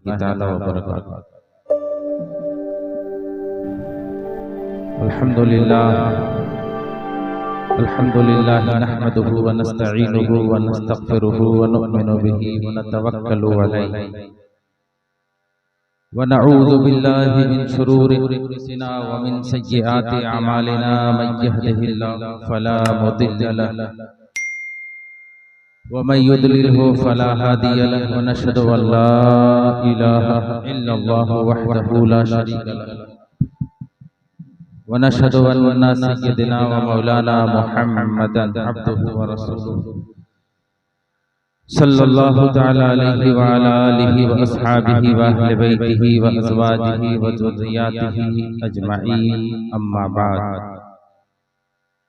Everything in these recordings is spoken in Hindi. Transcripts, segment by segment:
ताला व बरकातहू। अल्हम्दुलिल्लाह नहमदुहु व नस्तईनुहु व नस्तगफिरुहु व नु'मिनु बिही व नतवक्कलु अलैहि व नऊज़ु बिल्लाहि मिन शुरूरि अंफुसिना व मिन सय्यिआति अमालिना मन यहदिहिल्लाहु फला मुदिल्ल लहु व मन युद्लिलहु फला हादिय लहु व नशहदु अन ला इलाहा इल्लल्लाह वहदहु ला शरीका लहु व नशहदु अन्ना सय्यदना व मौलाना मुहम्मदन अब्दुहु व रसूलुहु सल्लल्लाहु तआला अलैहि व अला आलिहि व अस्हाबिहि व अहले बैतिहि व अज़वाजिहि व ज़ुर्रिय्यतिहि अजमईन अम्मा बाद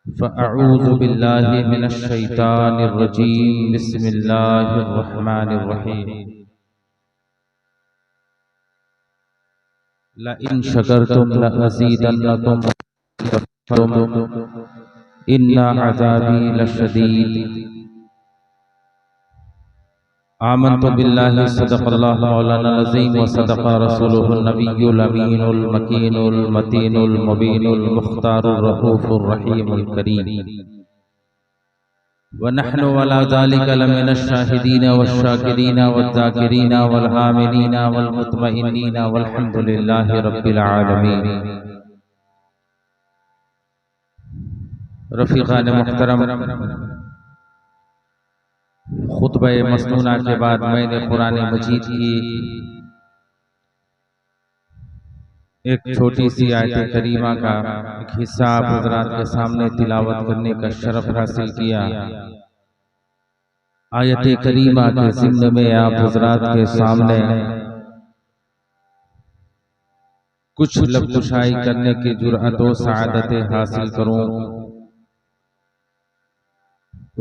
फ़अऊज़ु बिल्लाहि मिनश शैतानिर रजीम बिस्मिल्लाहिर रहमानिर रहीम लइन शकरतुम लअज़ीदन्नकुम इन्ना अज़ाबी लशदीद। आमन्तु बिल्लाहि सदक़ल्लाहु मौलाना अज़ीम व सदक़ रसूलुहुन नबियुल अमीनुल मकीनुल मतीनुल मुबीनुल मुख्तारुर रऊफ़ुर रहीमुल करीम व नहनु अला ज़ालिका लमिनश शाहिदीन वश्शाकिरीन वज़्ज़ाकिरीन वल आमिनीन वल मुतमइन्नीन वल्हम्दुलिल्लाहि रब्बिल आलमीन। रफ़ीक़ान मुहतरम, खुतबा मसनूना के बाद मैंने कुरान मजीद की एक छोटी सी आयत करीमा का एक हिस्सा आप हज़रात के सामने तिलावत करने का शरफ हासिल किया। आयत करीमा के ज़िम्न में आप हज़रात के सामने कुछ लफ्ज़ुशाई करने की जुर्अत व सआदतें हासिल करूं,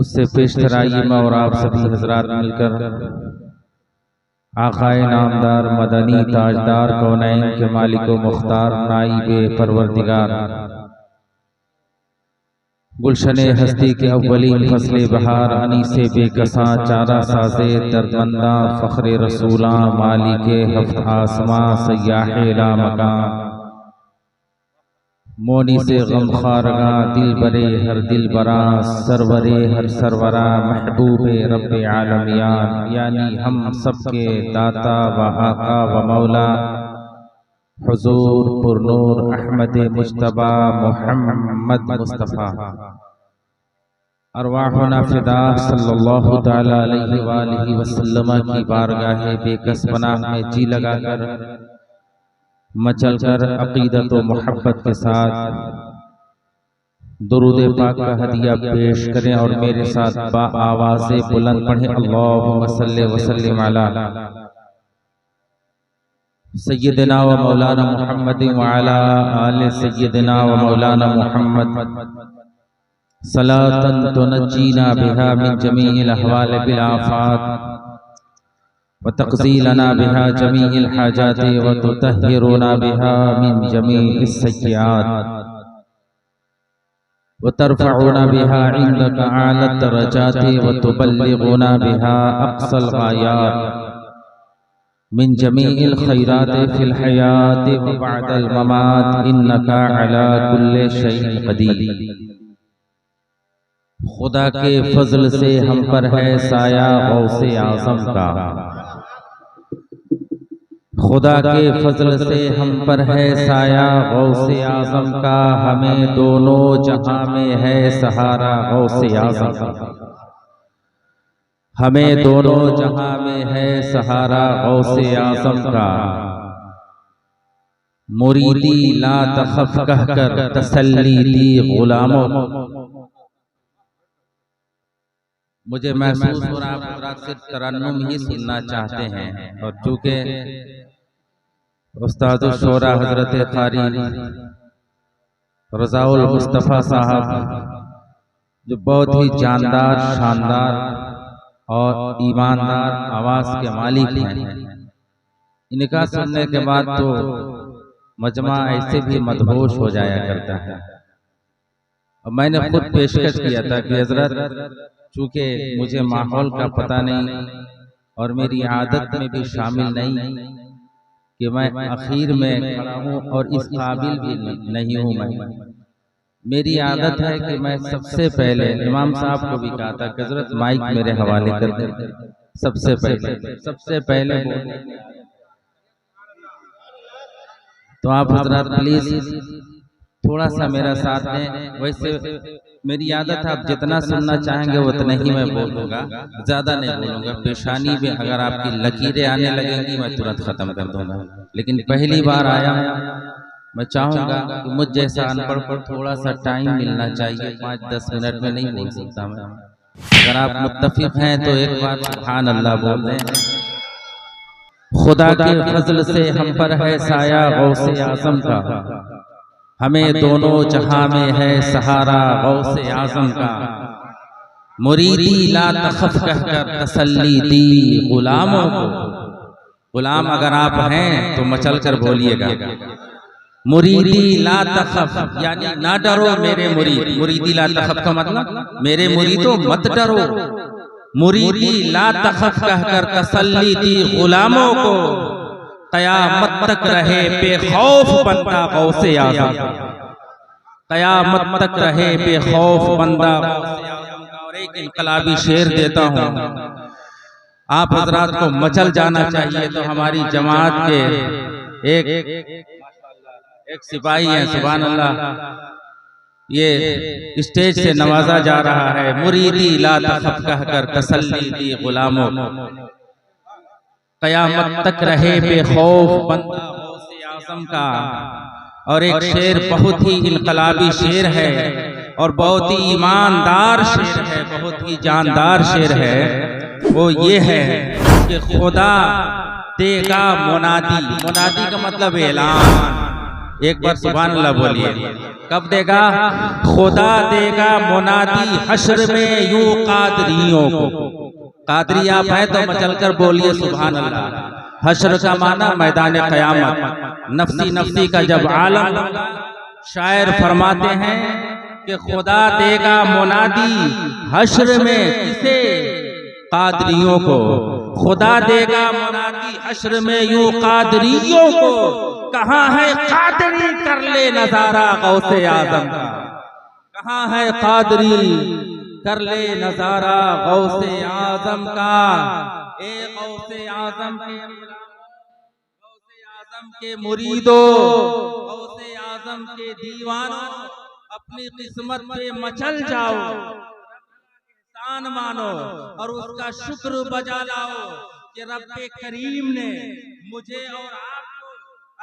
उससे पेशतराइए मैं और आप सभी हजरात मिलकर आकाए नामदार मदनी ताजदार कौनैन के मालिको मुख्तार नाइबे परवरदिगार गुलशने हस्ती के अव्वलीन फसले बहार अनीसे बेकसा चारा साजे दर्दमंदा फ़ख्रे रसूला मालिके हफ्त आसमा सयाहे ला मकान मोनी से गमखारगा दिल बरे हर दिल बरा सरवरे हर सरवरा महबूबे रब्बे आलमियान यानी हम सबके दाता व आका व मौला हुजूर पुरनूर अहमद मुज्तबा मोहम्मद मुस्तफ़ा अरवाहुना फिदा सल्लल्लाहु तआला अलैहि व आलिहि वसल्लम की बारगाह बेकस पनाह में जी लगाकर मचल कर अकीदत व मोहब्बत के साथ दुरूद पाक का हदिया पेश करें और मेरे साथ बा आवाज़े बुलंद पढ़ें। अल्लाहुम्मा सल्लि व सल्लिम अला सय्यदना व मौलाना मुहम्मद व अला आले सय्यदना व मौलाना मुहम्मद सलातन तुनज्जीना बिहा मिन जमीइल अहवाल बिल आफात व तक़ज़ीलना बिहा जमीइल हाजाति व तुतहिरुना बिहा मिन जमीइस सय्यात व तरफ़उना बिहा इंदका आला दरजाति व तुबल्लिगुना बिहा अक़सल गायात मिन जमीइल खैराति फिल हयाति व बअदल ममात इन्नका अला कुल्लि शैइन क़दीर। खुदा के फजल से हम पर है साया गौसे आज़म का, खुदा के फजल से हम पर है साया गौसे आज़म का, हमें दोनों जहां में है सहारा गौसे आज़म का, हमें दोनों जहां में है सहारा गौसे आज़म का। मुरीदी ला तखफ कहकर तसल्ली दी गुलामों, मुझे महसूस हो रहा है आप सिर्फ तरन्नुम ही सुनना चाहते हैं और चूँकि उस्ताद शोरा हजरत क़ारी रज़ाउल मुस्तफ़ा साहब जो बहुत ही जानदार शानदार और ईमानदार आवाज़ के मालिक हैं, इनका सुनने के बाद तो मजमा ऐसे भी मदहोश हो जाया करता है। और मैंने खुद पेशकश किया था कि हजरत चूँकि मुझे माहौल का पता नहीं, और मेरी आदत में भी शामिल नहीं कि मैं आखिर में खड़ा हूँ और इस काबिल भी नहीं हूँ। मैं मेरी आदत है कि मैं सबसे पहले, इमाम साहब को भी कहा था कि हज़रत माइक मेरे हवाले कर दें, सबसे पहले तो आप हजरात प्लीज थोड़ा सा मेरा साथ दें। वैसे मेरी आदत है, आप जितना सुनना चाहेंगे उतना ही मैं बोलूँगा, ज़्यादा नहीं बोलूँगा। पेशानी में अगर आपकी लकीरें आने लगेंगी मैं तुरंत ख़त्म कर दूँगा। लेकिन पहली बार आया, मैं चाहूँगा कि मुझ जैसा अनपढ़ पर थोड़ा सा टाइम मिलना चाहिए। 5-10 मिनट में नहीं बोल सकता मैं। अगर आप मुत्तफिक हैं तो एक बार सुभान अल्लाह बोल दें। खुदा के फजल से हम पर है साया गौसे आज़म का, हमें दोनों जहां में है सहारा गौसे आज़म का। मुरीदी ला तखफ कहकर तसल्ली दी गुलामों को। गुलाम अगर आप हैं तो मचल कर बोलिएगा, मुरीदी ला तखफ, यानी ना डरो मेरे मुरीद। मुरीदी ला तखफ का मतलब मेरे मुरीदों मत डरो। मुरीदी ला तखफ कहकर तसल्ली दी गुलामों को, क़यामत तक रहे बेखौफ बंदा गौसे आज़म का। क़यामत तक रहे बेखौफ बंदा गौसे आज़म का। और एक इनकलाबी शेर देता हूँ, आप हजरात को मचल जाना चाहिए। तो हमारी जमात के एक सिपाही हैं, सुभान अल्लाह, ये स्टेज से नवाजा जा रहा है। मुरीदी ला तखफ कहकर तसल्ली दी गुलामों को, क़यामत तक रहे बेखौफ बंदा गौसे आज़म का। और एक शेर बहुत ही इनकलाबी शेर है और बहुत ही ईमानदार शेर है, बहुत ही जानदार शेर है। वो ये है कि खुदा देगा मुनादी। मुनादी का मतलब ऐलान। एक बार सुभान अल्लाह बोलिए। कब देगा? खुदा देगा मुनादी हश्र में यूं कादरियों को। कादरी आप हैं तो मचलकर बोलिए सुभान अल्लाह। हश्र का माना मैदान क़यामत, नफ्सी नफ्सी का जब आलम। शायर फरमाते हैं कि खुदा देगा मुनादी हश्र में किसे? कादरियों को। खुदा देगा मुनादी हश्र में यूं कादरियों को, कहाँ है कादरी कर ले नजारा गौसे आज़म का। कहाँ है कादरी कर ले नजारा गौसे आज़म का। ए गौसे आज़म के, गौसे आज़म के मुरीदों, गौसे आज़म के दीवानों, अपनी किस्मत पे मचल जाओ, एहसान मानो और उसका शुक्र बजा लाओ कि रब्बे करीम ने मुझे और आपको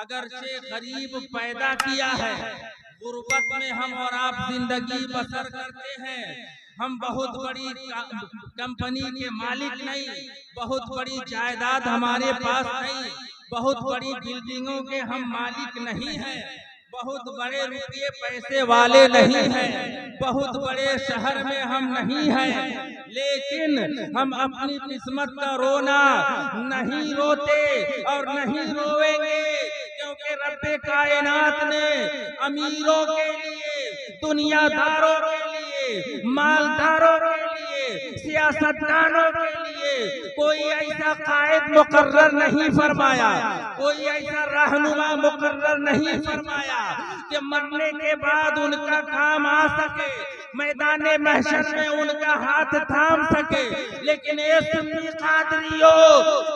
अगरचे गरीब पैदा किया है। गुर्बत में हम और आप जिंदगी बसर करते हैं। हम बहुत बड़ी कंपनी के मालिक नहीं, बहुत बड़ी जायदाद हमारे पास नहीं, बहुत बड़ी बिल्डिंगों के हम मालिक नहीं हैं, बहुत बड़े रुपये पैसे वाले नहीं हैं, बहुत बड़े शहर में हम नहीं हैं, लेकिन हम अपनी किस्मत का रोना नहीं रोते और नहीं रोएंगे, क्योंकि रब्बे कायनात ने अमीरों के लिए, दुनियादारों के लिए, मालदारों के लिए, सियासतदानों के लिए कोई ऐसा कायद मुकर्रर नहीं फरमाया, कोई ऐसा रहनुमा मुकर्रर नहीं फरमाया कि मरने के बाद उनका काम आ सके, मैदान महशर में उनका हाथ थाम सके। लेकिन ए सुन्नी कादरियों,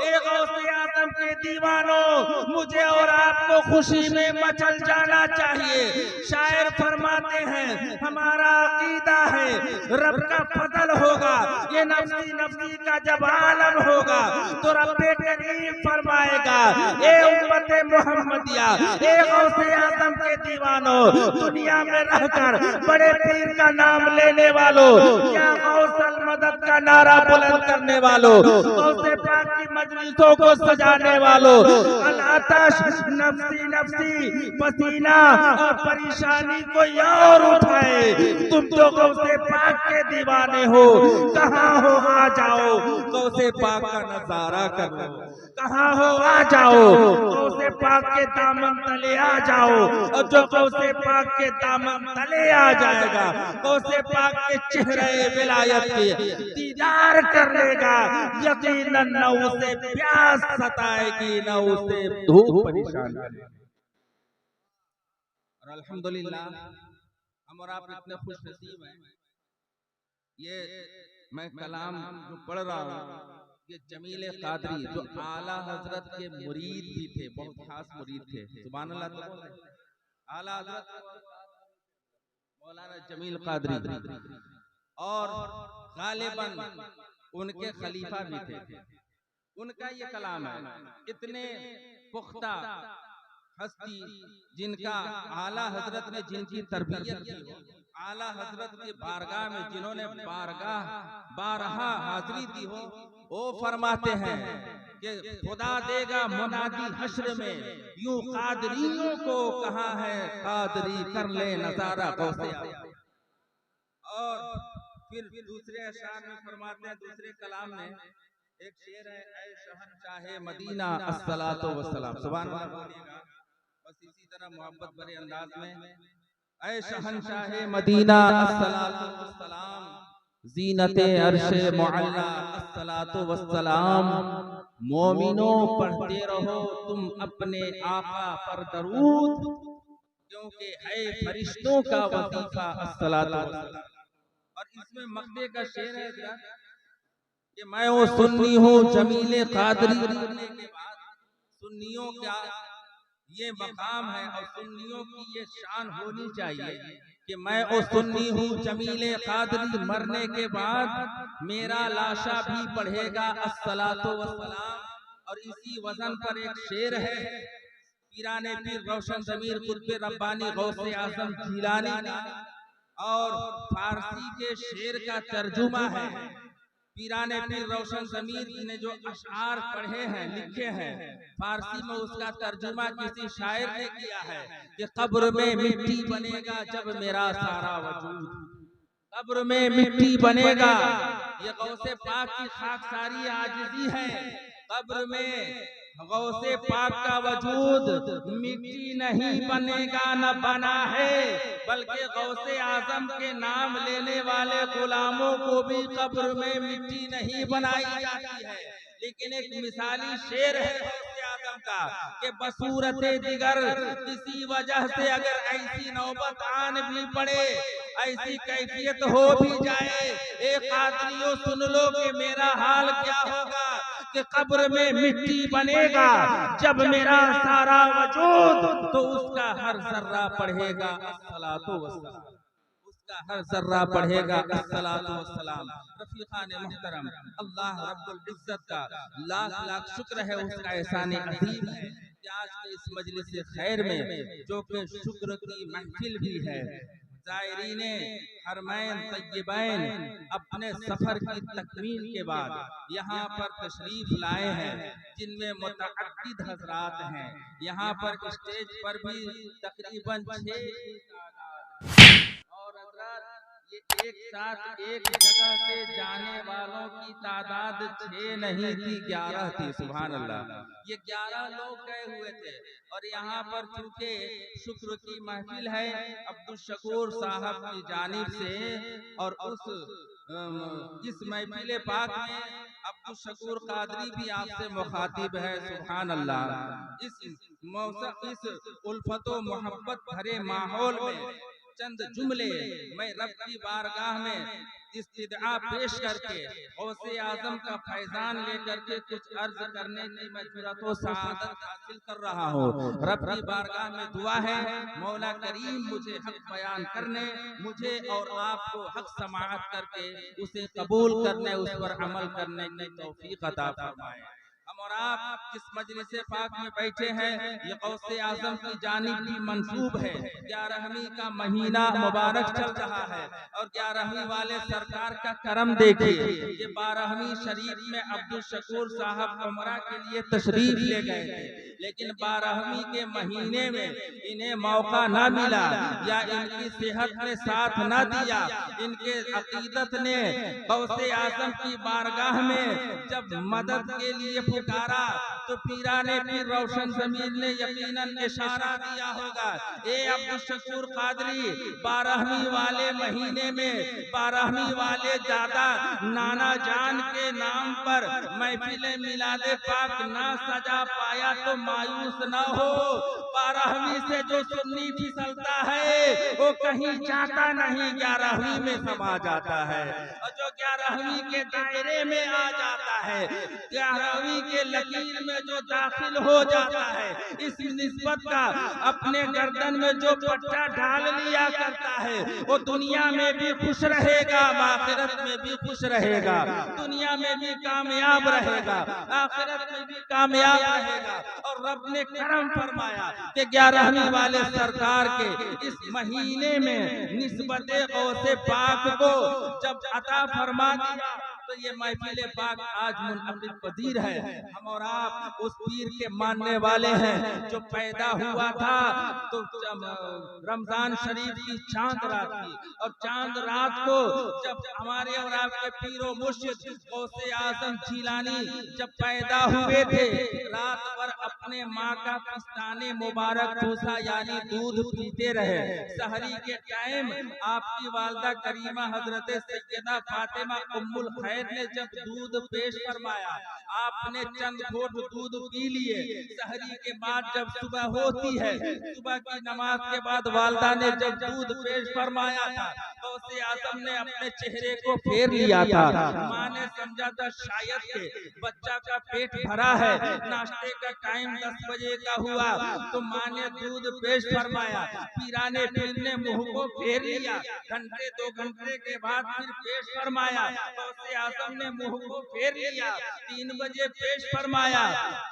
ए गौसे आज़म के दीवानों, मुझे और आपको खुशी में मचल जाना चाहिए। शायर फरमाते हैं हमारा अकीदा है रब का फजल होगा, ये नफ्सी नफ्सी का जब आलम होगा तो रब्बे करीम फरमाएगा ए उम्मत मोहम्मदिया, ए गौसे आज़म के दीवानों, दुनिया में रहकर बड़े पीर का नाम लेने वालों, क्या गौसल मदद का नारा बुलंद करने वालों, गौसे पाक की मजलिसों को सजाने वालों, अल आतश नफ्सी नफ्सी पसीना और परेशानी को और उठाए, तुम तो गौसे पाक के दीवाने हो, कहाँ हो आ जाओ, गौसे पाक का नजारा करो, कहाँ हो आ जाओ, गौसे पाक के दामन तले आ जाओ, और जो गौसे पाक के दामन तले आ जाएगा, गौसे पाक के चेहरे विलायत के दीदार कर लेगा, यकीनन न उसे प्यास सताएगी न उसे धूप परेशान करेगी। और अल्हम्दुलिल्लाह हम और आप इतने खुश नसीब हैं। ये मैं कलाम जो पढ़ रहा हूँ, ये जमील कादरी जो आला हजरत के मुरीद भी थे, बहुत खास मुरीद थे। सुभान अल्लाह। तो बोल रहे आला हजरत मौलाना जमील कादरी और गालिबन उनके खलीफा भी थे। उनका ये कलाम है, इतने पुख्ता हस्ती जिनका आला हजरत ने जिनकी तरबियत की, आला हजरत के बारगाह में जिन्होंने बारहा हाजिरी दी हो, वो फरमाते हैं कि खुदा देगा मुनादी हश्र में, यूं कादरियों को कहा है कादरी कर ले नजारा गौसे। और फिर दूसरे अशार में फरमाते हैं, दूसरे कलाम में एक शेर है, ऐ शहंशाहे मदीना अस्सलातो वस्सलाम। सुभान अल्लाह बोलिएगा बस इसी तरह मोहब्बत भरे अंदाज में, ऐ शहंशाहे मदीना अस्सलातो वस्सलाम, ज़ीनते अर्शे मुअल्ला अस्सलातो वस्सलाम। मोमिनो पढ़ते रहो तुम अपने आका पर दरूद, क्योंकि है फरिश्तों का वजीफा अस्सलातो वस्सलाम। और इसमें मक्ते का शेर है कि मैं वो सुन्नी हूँ जमीले कादरी करने के बाद, सुन्नियों का ये मकाम है और सुन्नियों की ये शान होनी चाहिए कि मैं वो सुन्नी हूँ जमीले कादरी, मरने के बाद मेरा लाशा भी पढ़ेगा अस्सलातो वस्सलाम। और इसी वजन पर एक शेर है पीराने पीर रोशन ज़मीर कुतुब रब्बानी गौसे आज़म जिलानी का, और फारसी के शेर का तर्जुमा है। पीराने पीर रोशन ज़मीर ने जो अशआर पढ़े हैं, लिखे हैं फारसी में, उसका तर्जुमा किसी शायर ने किया है कि कब्र में मिट्टी बनेगा जब मेरा सारा वजूद, कब्र में मिट्टी बनेगा। ये गौसे पाक की खाकसारी आजिज़ी है। कब्र में गौसे पाक का वजूद मिट्टी नहीं बनेगा, न बना है, बल्कि गौसे आजम के नाम लेने वाले गुलामों को भी कब्र में मिट्टी नहीं बनाई जाती है। लेकिन एक मिसाली शेर है गौसे आजम का कि बसूरते दिगर किसी वजह से अगर ऐसी नौबत आन भी पड़े, ऐसी कैफियत हो भी जाए, एक कादरियों सुन लो कि मेरा हाल क्या होगा, कि कब्र में मिट्टी बनेगा जब मेरा सारा वजूद, तो उसका हर जर्रा पढ़ेगा अस्सलातो वस्सलाम, उसका हर जर्रा पढ़ेगा अस्सलातो वस्सलाम। रफीकान मुहतरम, अल्लाह रब्बुल इज्जत का लाख लाख शुक्र है, उसका एहसान अजीम है कि आज के इस मजलिस खैर में जो कि शुक्र की महफिल भी है, ज़ायरीने हरमैन तय्यबैन अपने सफर की तकमील के बाद यहाँ पर तशरीफ लाए हैं, जिनमें मुतअद्दिद हजरात हैं। यहाँ पर स्टेज पर भी तकरीबन 6 और हजरात ये एक साथ एक जगह से जाने वालों की तादाद 6 नहीं थी, 11 थी। सुभान अल्लाह, ये 11 लोग गए हुए थे। और यहाँ पर चूंकि शुक्र की महफिल है अब्दुल शकूर साहब की जानिब से, और इस महफिल पाक में अब्दुल शकूर कादरी भी आपसे मुखातिब है। सुभान अल्लाह, इस उल्फतो मोहब्बत भरे माहौल में चंद जुमले मैं रब की बारगाह में इस्तिदआ पेश करके गौसे आजम का फैजान लेकर के कुछ अर्ज करने की मैं जुर्रत व सआदत हासिल कर रहा हूँ। रब की बारगाह में दुआ है मौला करीम मुझे हक बयान करने, मुझे और आपको हक समाअत करके उसे कबूल करने, उस पर अमल करने की तौफीक अता फरमाए। हम और आप जिस मजलिस पाक में बैठे हैं, ये गौसे आजम की जानिब भी मंसूब है। 11वीं का महीना मुबारक चल रहा है और 11वीं वाले सरकार का करम देखिए। ये 12वीं शरीफ में अब्दुल शकूर साहब उमरा के लिए तशरीफ ले गए थे, लेकिन 12वीं के महीने में इन्हें मौका ना मिला या इनकी सेहत ने साथ ना दिया। इनके अकीदत ने गौसे आजम की बारगाह में जब मदद के लिए पुकारा तो पीराने पीर रोशन ज़मीर ने यकीनन इशारा दिया होगा, ए अब्दुल शकूर कादरी 12वीं वाले महीने में 12वीं वाले दादा नाना जान के नाम पर महफिले मिलादे पाक ना सजा पाया तो मायूस न हो। 12वीं से जो सुन्नी फिसलता है वो कहीं जाता नहीं, 11वीं में समा जाता है। और जो 11वीं के दायरे में आ जाता है, 11वीं के लकीर में जो दाखिल हो जाता है, इस निस्बत का अपने गर्दन में जो पट्टा डाल लिया करता है वो दुनिया में भी खुश रहेगा, आखिरत में भी खुश रहेगा, दुनिया में भी कामयाब रहेगा, आखिरत में भी कामयाब रहेगा। और रब ने करम फरमाया कि 11वीं वाले सरकार के इस महीने में निस्बते गौसे पाक को जब अता फरमा दिया तो ये महफिल पाक आज मुनअक़िद पजीर है। हम और आप उस पीर के मानने वाले हैं जो पैदा हुआ था तो रमजान शरीफ की चांद रात थी, और चांद रात को जब हमारे और आपके पीरो मुर्शिद गौसे आजम जिलानी जब पैदा हुए थे, रात भर अपने माँ का पिस्ताने मुबारक चूसा यानी दूध पीते रहे। सहरी के टाइम आपकी वालदा करीमा हजरत सैयदा फातिमा उम्मुल खैर ने जब दूध पेश फरमाया, आपने चंद घोट दूध पी लिए। सहरी के बाद जब सुबह होती है, सुबह की नमाज के बाद वालदा ने जब दूध पेश फरमाया था, गौसे आजम ने अपने चेहरे को फेर लिया था। माँ ने समझा था शायद के बच्चा का पेट भरा है, नाश्ते का टाइम 10 बजे का हुआ तो माँ ने दूध पेश फरमाया। पीराने पीर ने मुंह को फेर लिया, घंटे 2 घंटे के बाद फिर पेश फरमाया। गौसे आजम ने मुंह को फेर लिया, 3 बजे पेश फरमाया।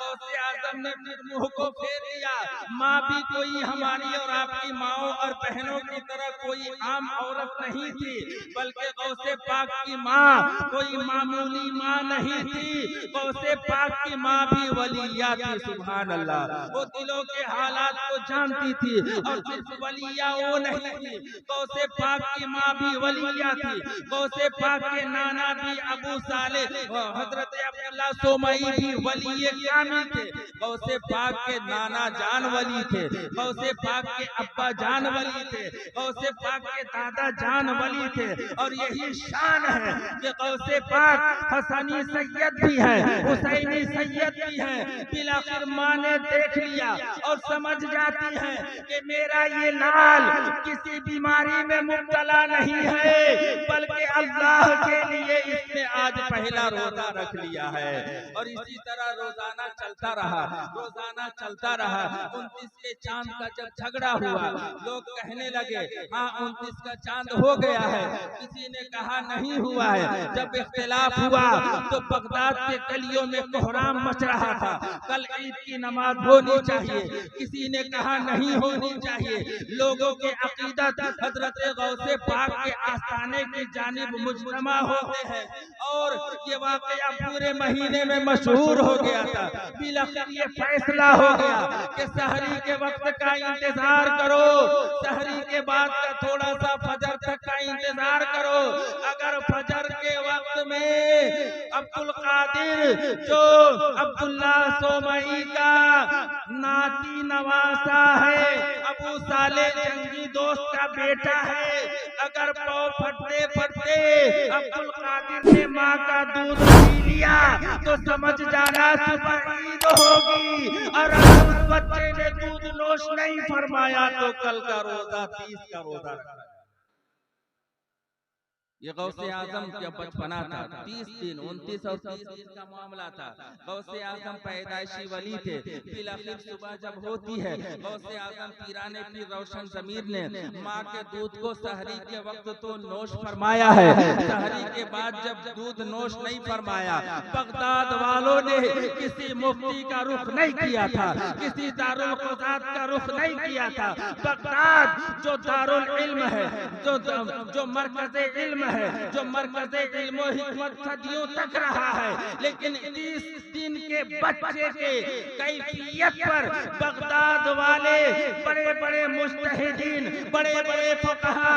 गौसे आजम ने फिर मुंह को फेर लिया। माँ भी कोई हमारी और आपकी माओ और बहनों की तरह कोई आम औरत नहीं थी, बल्कि गौसे पाक की माँ कोई मामूली माँ नहीं थी। गौसे पाक की माँ भी वलिया थी, सुभान अल्लाह। वो दिलों के हालात को जानती थी, और सिर्फ वलिया वो नहीं थी, गौसे पाक की माँ भी वलिया थी। गौसे पाक के नाना भी अबू साले हजरत अब्दुल्ला सोमई भी वली कामिल थे। गौसे पाक के नाना जान वली थे, गौसे पाक के अब्बा जान वली थे, गौसे पाक के दादा जान वली थे। और यही शान है कि गौसे पाक हसनी सैयद भी है, हुसैनी सैयद भी है। बिलाखिर माँ ने देख लिया और समझ जाती है कि मेरा ये लाल किसी बीमारी में मुब्तला नहीं है, बल्कि अल्लाह के लिए इसने आज पहला रोजा रख लिया है। और इसी तरह रोजाना चलता रहा, रोजाना चलता रहा। 29 के चांद का जब झगड़ा हुआ, लोग कहने लगे हाँ 29 का चांद हो गया है, किसी ने कहा नहीं हुआ है। जब इख्तिलाफ हुआ तो बगदाद के गलियों में कोहराम मच रहा था, कल ईद की नमाज होनी चाहिए, किसी ने कहा नहीं होनी चाहिए। लोगों के अकीदत हजरत गौसे पाक के आस्थाने की जानिब मुजतमा होते हैं, और ये वाकया पूरे महीने में मशहूर हो गया था। बिलाखिर ये फैसला हो गया कि सहरी के वक्त का इंतजार करो, सहरी के बाद का थोड़ा सा फजर तक का इंतजार करो। अगर फजर के वक्त में अब्दुल कादिर जो अब्दुल्ला सोमई का नाती नवासा है, अबू साले जंगी दोस्त का बेटा है, अगर पाँव फटते फटते अब्दुल कादिर ने माँ का दूध पी लिया तो समझ जाना सुबह ईद होगी। और अगर उस बच्चे ने दूध नोश नहीं फरमाया तो कल का रोजा 30 का रोजा रखा। ये गौसे आजम का बचपना था, 30 दिन 29 और 30 दिन का मामला था। गौसे आजम पैदाइशी वली थे। बिलाखिर सुबह जब होती है, गौसे आजम पीराने पीर रोशन ज़मीर ने माँ के दूध को सहरी के वक्त तो नोश फरमाया है, सहरी के बाद जब दूध नोश नहीं फरमाया, बगदाद वालों ने किसी मुफ्ती का रुख नहीं किया था, किसी दारुल क़ुज़ात का रुख नहीं किया था। बगदाद जो दारुल इल्म है, जो मरकज़े इल्म है जो मरकज़े इल्म व हिकमत सदियों तक रहा है, लेकिन 30 दिन के बच्चे के कैफियत पर बगदाद वाले बड़े बड़े मुज्तहिदीन, बड़े बड़े फुक़हा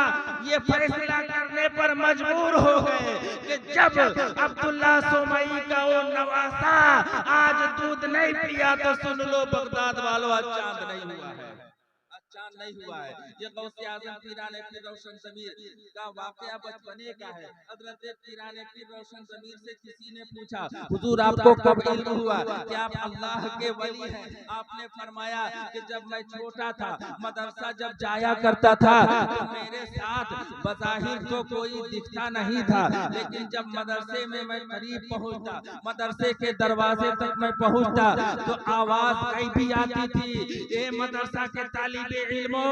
ये फैसला करने पर मजबूर हो गए कि जब अब्दुल्ला सोमई का वो नवासा आज दूध नहीं पिया तो सुन लो बगदाद वालों, आज चांद नहीं हुआ है, चांद नहीं हुआ है। ये गौसे आज़म पीराने पीर रोशन ज़मीर का वाकया बचपने का है। हज़रत पीराने पीर रोशन ज़मीर से किसी ने पूछा, हुजूर आपको कब इल्म हुआ कि आप अल्लाह के वली हैं? आपने फरमाया कि जब मैं छोटा था, मदरसा जब जाया करता था तो मेरे साथ बज़ाहिर तो कोई दिखता नहीं था, लेकिन जब मदरसे में मैं करीब पहुंचता, मदरसे के दरवाजे तक मैं पहुंचता तो आवाज कहीं भी आती थी, ये मदरसा के तालिबे इल्मो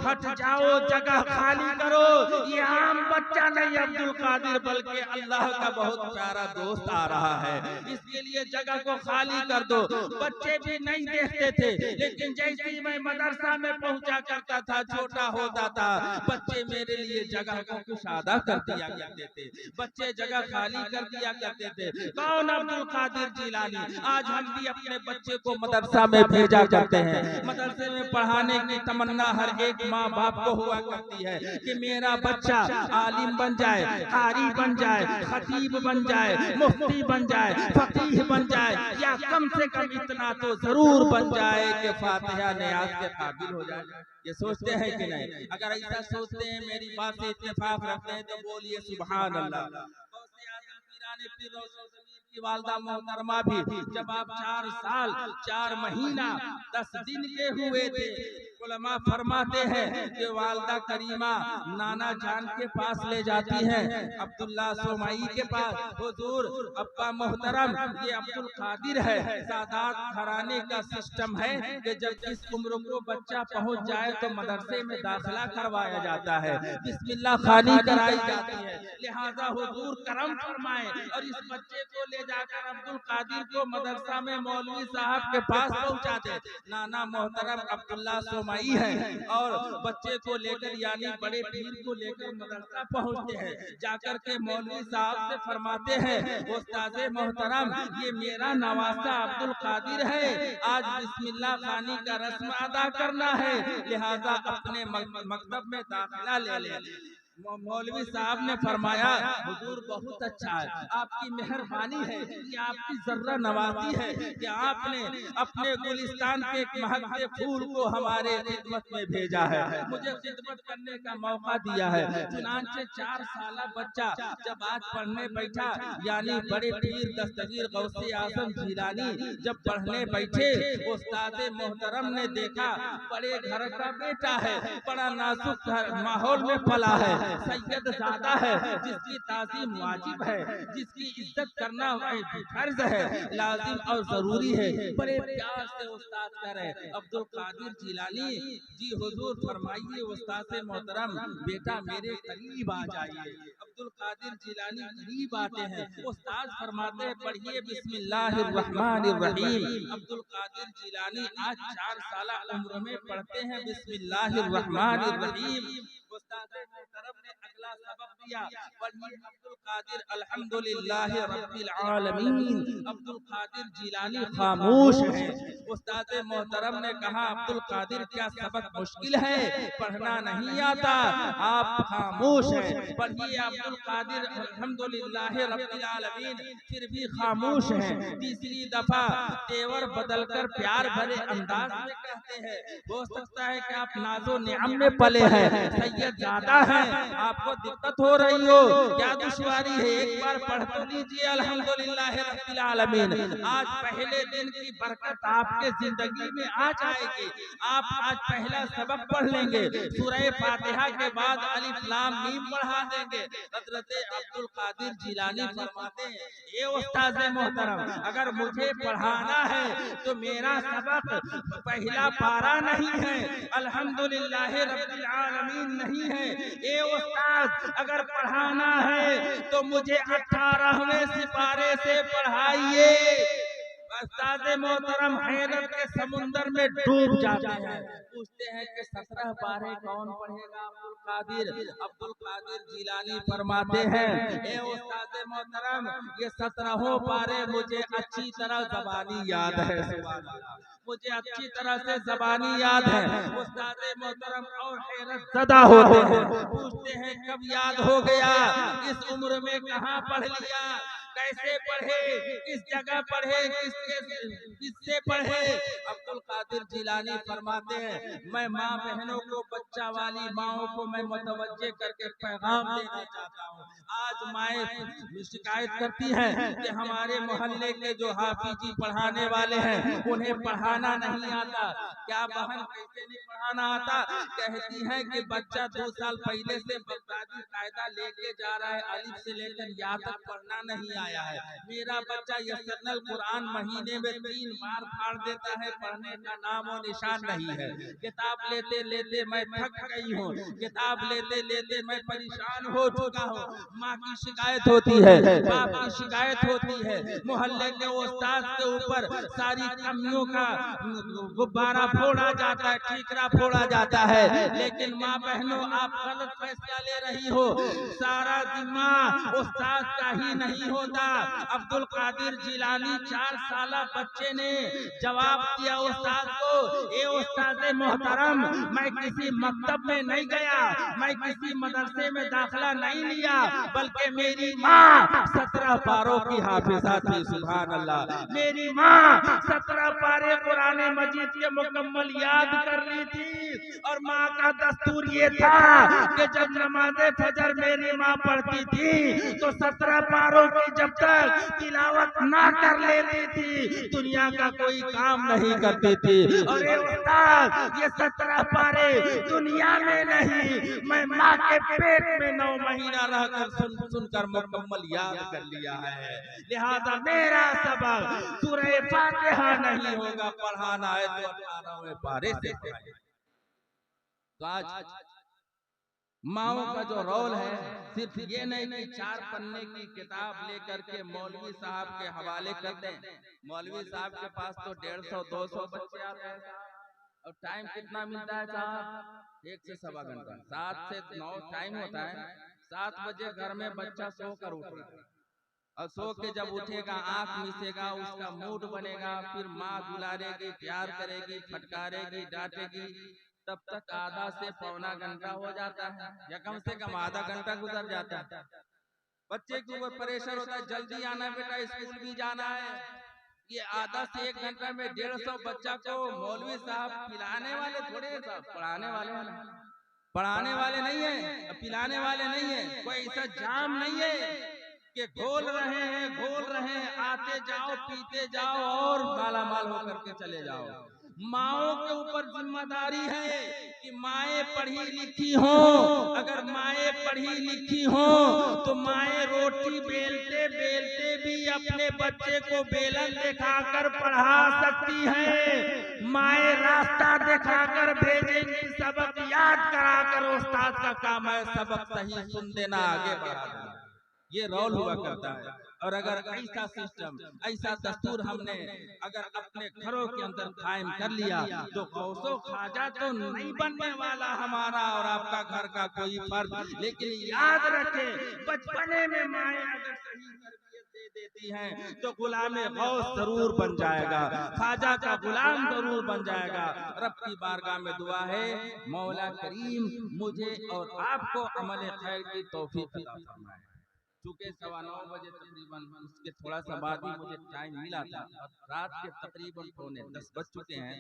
हट जाओ, जगह खाली करो, ये आम बच्चा नहीं अब्दुल कादिर बल्कि अल्लाह का बहुत प्यारा दोस्त आ रहा है, इसके लिए जगह को खाली कर दो। बच्चे भी नहीं देखते थे, लेकिन जैसे ही मैं मदरसा में पहुंचा करता था, छोटा होता था, बच्चे मेरे लिए जगह को कुशादा कर दिया करते थे, बच्चे जगह खाली कर दिया करते थे। कौन? अब्दुल कादिर जिलानी। आज हम भी अपने बच्चे को मदरसा में भेजा करते हैं। मदरसे में पढ़ाने की तमन्ना हर एक माँ बाप को हुआ करती है कि मेरा बच्चा आलिम बन जाए, कारी बन जाए, खतीब बन जाए, मुफ्ती बन जाए, फकीह बन जाए, या कम से कम इतना तो जरूर बन जाए कि फातिहा नियाज के काबिल हो जाए। ये सोचते हैं कि नहीं? अगर ऐसा सोचते हैं, मेरी बात से इत्तेफाक रखते हैं तो बोलिए सुभान अल्लाह। की वालदा मोहतरमा भी जब आप 4 साल 4 महीना 10 दिन के हुए थे, उलमा फरमाते हैं कि वालदा करीमा नाना जान के पास ले जाती हैं, अब्दुल्ला सोमई के पास, हुजूर अब्बा मोहतरम ये अब्दुल कादिर है। सादात घराने का सिस्टम है कि जब इस उम्र को बच्चा पहुंच जाए तो मदरसे में दाखिला करवाया जाता है, बिस्मिल्लाह खानी कराई जाती है, लिहाजा हुजूर करम फरमाए और इस बच्चे को ले जाकर अब्दुल कादिर को मदरसा में मौलवी साहब के पास पहुंचा दे। नाना मोहतरम अब्दुल्ला सोमई है और बच्चे को लेकर यानी बड़े पीर को लेकर मदरसा पहुंचते हैं, जाकर के मौलवी साहब से फरमाते हैं, उस्ताद मोहतरम ये मेरा नवासा अब्दुल कादिर है, आज बिस्मिल्लाह खानी का रस्म अदा करना है, लिहाजा अपने मकतब में दाखिला ले ले। मौलवी साहब ने फरमाया, हुजूर बहुत अच्छा है, आपकी मेहरबानी है, ये आपकी जर्रा नवाजी है कि आपने अपने गुलिस्तान के एक महकते फूल को हमारे खिदमत में भेजा है, मुझे खिदमत करने का मौका दिया है। चुनांचे 4 साल बच्चा जब आज पढ़ने बैठा, यानी बड़े पीर दस्तगीर गौसे आज़म जिलानी जब पढ़ने बैठे, उस्ताद मोहतरम ने देखा बड़े घर का बेटा है, बड़ा नाजुक माहौल में पला है, सैयद ज़ादा है, जिसकी ताज़ीम वाजिब है, जिसकी इज्जत करना फर्ज है, लाजिम और जरूरी है। बड़े प्यार से उस्ताद कह रहे, अब्दुल कादिर जिलानी जी हुजूर फरमाइए उस्ताद से मोहतरम बेटा मेरे करीब आ जाइए। अब्दुल कादिर जिलानी करीब आते हैं, उस्ताद फरमाते हैं पढ़िए बिस्मिल्लाहिर रहमानिर रहीम। अब्दुल कादिर जिलानी आज 4 साल उम्र में पढ़ते हैं बिस्मिल्लाहिर रहमानिर रहीम। उस्ताद मोहतरम ने अगला सबक दिया, पढ़िए अब्दुल कादिर अल्हम्दुलिल्लाह रब्बिल आलमीन। अब्दुल कादिर जिलानी खामोश है। उस्ताद मोहतरम ने कहा, अब्दुल कादिर क्या सबक मुश्किल है, पढ़ना नहीं आता, आप खामोश हैं, पढ़िए अब्दुल कादिर अल्हम्दुलिल्लाह रब्बिल आलमीन। फिर भी खामोश हैं। तीसरी दफा तेवर बदलकर प्यार भरे अंदाज में कहते हैं, हो सकता है कि आप नाजो निअम में पले हैं, सैयद ज़ादा है, आपको दिक्कत हो रही हो, क्या दुश्वारी है, एक बार पढ़ तो लीजिए अल्हम्दुलिल्लाह रब्बिल आलमीन। आज पहले दिन की बरकत आपके जिंदगी में आ जाएगी। आप आज पहला सबक पढ़ लेंगे, सूरह फातिहा के बाद अलिफ लाम मीम पढ़ा देंगे। हज़रत अब्दुल कादिर जिलानी फरमाते हैं, ये उस्ताद मोहतरम अगर मुझे पढ़ाना है तो मेरा सबक पहला पारा नहीं है, अल्हम्दुलिल्लाह रब्बिल आलमीन नहीं है। ये उस्ताद अगर पढ़ाना है तो मुझे 18वें सिपारे से पढ़ाइए। उस्ताद मोहतरम हैरत के समुंदर में डूब जाते हैं। पूछते हैं कि 17 पारे कौन पढ़ेगा? अब्दुल कादिर जिलानी फरमाते हैं, ए उस्ताद मोहतरम, ये 17 पारे मुझे अच्छी तरह ज़बानी याद है, मुझे अच्छी तरह से ज़बानी याद है। उस्ताद मोहतरम और हैरत ज़दा होते हैं, पूछते हैं कब याद हो गया, इस उम्र में कहाँ पढ़ लिया, कैसे पढ़े, किस जगह पढ़े, किससे पढ़े? अब्दुल कादिर जिलानी फरमाते हैं, मैं माँ बहनों को, बच्चा वाली माओं को मैं मुतवज्जे करके पैगाम देना चाहता हूँ। आज माएँ शिकायत करती हैं कि हमारे मोहल्ले के जो हाफिजी पढ़ाने वाले हैं उन्हें पढ़ाना नहीं आता। क्या बहन, कैसे नहीं पढ़ाना आता? कहती हैं कि बच्चा 2 साल पहले से बगदादी कायदा लेके जा रहा है, अलिफ से लेकर या तक पढ़ना नहीं आया है। मेरा बच्चा यसरनल कुरान महीने में 3 बार फाड़ देता है, पढ़ने का नाम और निशान नहीं है। किताब लेते लेते मैं थक गई हूँ, किताब लेते लेते मैं परेशान हो चुका हूँ। माँ की शिकायत होती है, बाप की शिकायत होती है, मोहल्ले के उस्ताद के ऊपर सारी कमियों का गुब्बारा फोड़ा जाता है, ठीकरा फोड़ा जाता है। लेकिन माँ बहनों, आप गलत फैसला ले रही हो। सारा जिम्मा उस्ताद का ही नहीं होता। अब्दुल कादिर जिलानी 4 साला बच्चे ने जवाब दिया उस्ताद को, ए उस्ताद मोहतरम, मैं किसी मकतब में नहीं गया, मैं किसी मदरसे में दाखिला नहीं लिया, बल्कि मेरी माँ 17 पारों की हाफिजा थी। सुभान अल्लाह। मेरी माँ 17 पारे कुरान मजीद के मुकम्मल याद कर ली थी, और माँ का दस्तूर ये था कि जब नमाज़े फजर मेरी माँ पढ़ती थी तो 17 पारों की जब तक तिलावत ना कर लेती थी, दुनिया का कोई काम नहीं करती थी। और ये उस्ताद, ये 17 पारे दुनिया में नहीं, मैं माँ के पेट में 9 महीना रहकर सुनकर मुकम्मल याद कर लिया है। लिहाजा मेरा सबक सूरह फातिहा नहीं होगा, पढ़ाना है तो 18वें पारे से पढ़ाएं। तो आज माओ का जो रोल है, सिर्फ ये नहीं कि 4 पन्ने की किताब लेकर के मौलवी साहब के हवाले कर दें। मौलवी साहब के पास तो 150-200 बच्चे आते हैं, और टाइम कितना मिलता है साहब? 1 से सवा घंटा, 7 से 9 टाइम होता है। 7 बजे घर में बच्चा सोकर उठेगा, और सो के जब उठेगा, आंख मिसेगा, उसका मूड बनेगा, फिर माँ दुलारेगी, प्यार करेगी, फटकारेगी, डांटेगी, तब तक आधा से पौना घंटा हो जाता है, या कम से कम आधा घंटा गुजर जाता है। बच्चे के ऊपर प्रेशर होता है, जल्दी आना बेटा, स्कूल भी जाना है। ये आधा से 1 घंटा में 150 बच्चा को मौलवी साहब पिलाने वाले थोड़े साहब, पढ़ाने वाले हैं। पढ़ाने वाले नहीं है, पिलाने वाले नहीं है। कोई ऐसा जाम नहीं है कि घोल रहे हैं, आते जाओ, पीते जाओ और मालामाल होकर के चले जाओ। माओं के ऊपर जिम्मेदारी है कि माएँ पढ़ी लिखी हों। अगर माएँ पढ़ी लिखी हों तो माएँ रोटी बेलते बेलते भी अपने बच्चे को बेलन दिखाकर पढ़ा सकती हैं। माएँ रास्ता दिखाकर भेजेंगी, सबक याद कराकर उस्ताद का काम है सबक सही सुन देना, आगे बढ़ा देना। ये रोल हुआ करता है। और अगर ऐसा सिस्टम, ऐसा दस्तूर हमने अगर अपने घरों के अंदर कायम कर लिया तो गौसो ख्वाजा तो नहीं बनने वाला हमारा और आपका घर का कोई फर्द। लेकिन याद रखें, बचपने में माएँ अगर सही तरबियत दे देती हैं तो गुलामे गौस जरूर बन जाएगा, ख्वाजा का गुलाम जरूर बन जाएगा। रब की बारगाह में दुआ है, मौला करीम मुझे और आपको अमल खैर की तौफीक अता फरमाए। चूँकि 9:15 बजे तकरीबन, उसके थोड़ा सा बाद ही मुझे टाइम मिला था, और रात के तकरीबन 9:45 बज चुके हैं।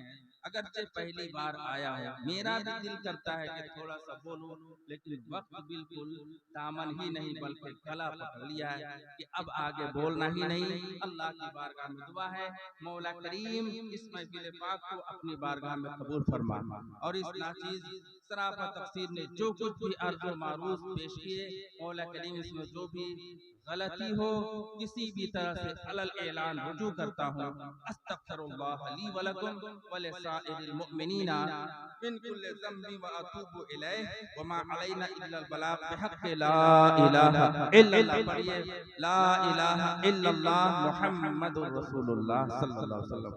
अगरचे पहली बार आया है, मेरा भी दिल करता है कि थोड़ा सा बोलूं, लेकिन वक्त बिल्कुल दामन ही नहीं बल्कि गला पकड़ लिया है कि अब आगे बोलना ही नहीं। अल्लाह की बारगाह में दुआ है, मौला करीम इस महफिल पाक को अपनी बारगाह में कबूल फरमा, और इस नाचीज सराफा तफसीर ने जो कुछ भी अर्ज़ मारूफ पेश किए, मौला करीम इसमें जो भी गलती हो किसी भी तरह से अलल ऐलान रुजू करता हूँ। अस्तगफिरुल्लाह ली व लकुम व लिसाइरिल मुमिनीना मिन कुल्लि ज़ंबि व अतूबु इलैहि व मा अलैना इल्लल बलाग बिहक़्क़ि ला इलाहा इल्लल्लाह। पढ़िए ला इलाहा इल्लल्लाह मुहम्मदुर रसूलुल्लाह सल्लल्लाहु अलैहि वसल्लम।